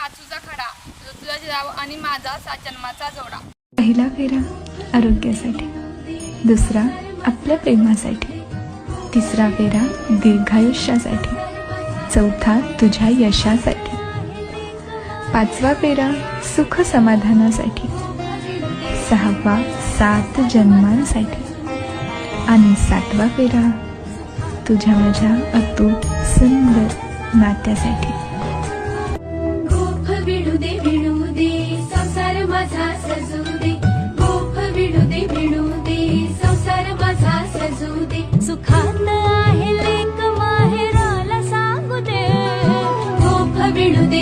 तुझा खडा, तुझा जिजाऊ आणि माझा जन्माचा जोडा. पहिला फेरा आरोग्यासाठी, दुसरा आपल्या प्रेमासाठी, तिसरा फेरा दीर्घायुष्यासाठी, चौथा तुझ्या यशासाठी, पाचवा फेरा सुख समाधानासाठी, सहावा 7 जन्मांसाठी आणि 7वा फेरा तुझ्या माझ्या अतूट सुंदर नात्यासाठी. गोफ विणू दे संसार माझा सजू दे. गोफ विणू दे संसार माझा सजू दे. सुखात आहे लेक माहेराला सांगू दे. गोफ विणू दे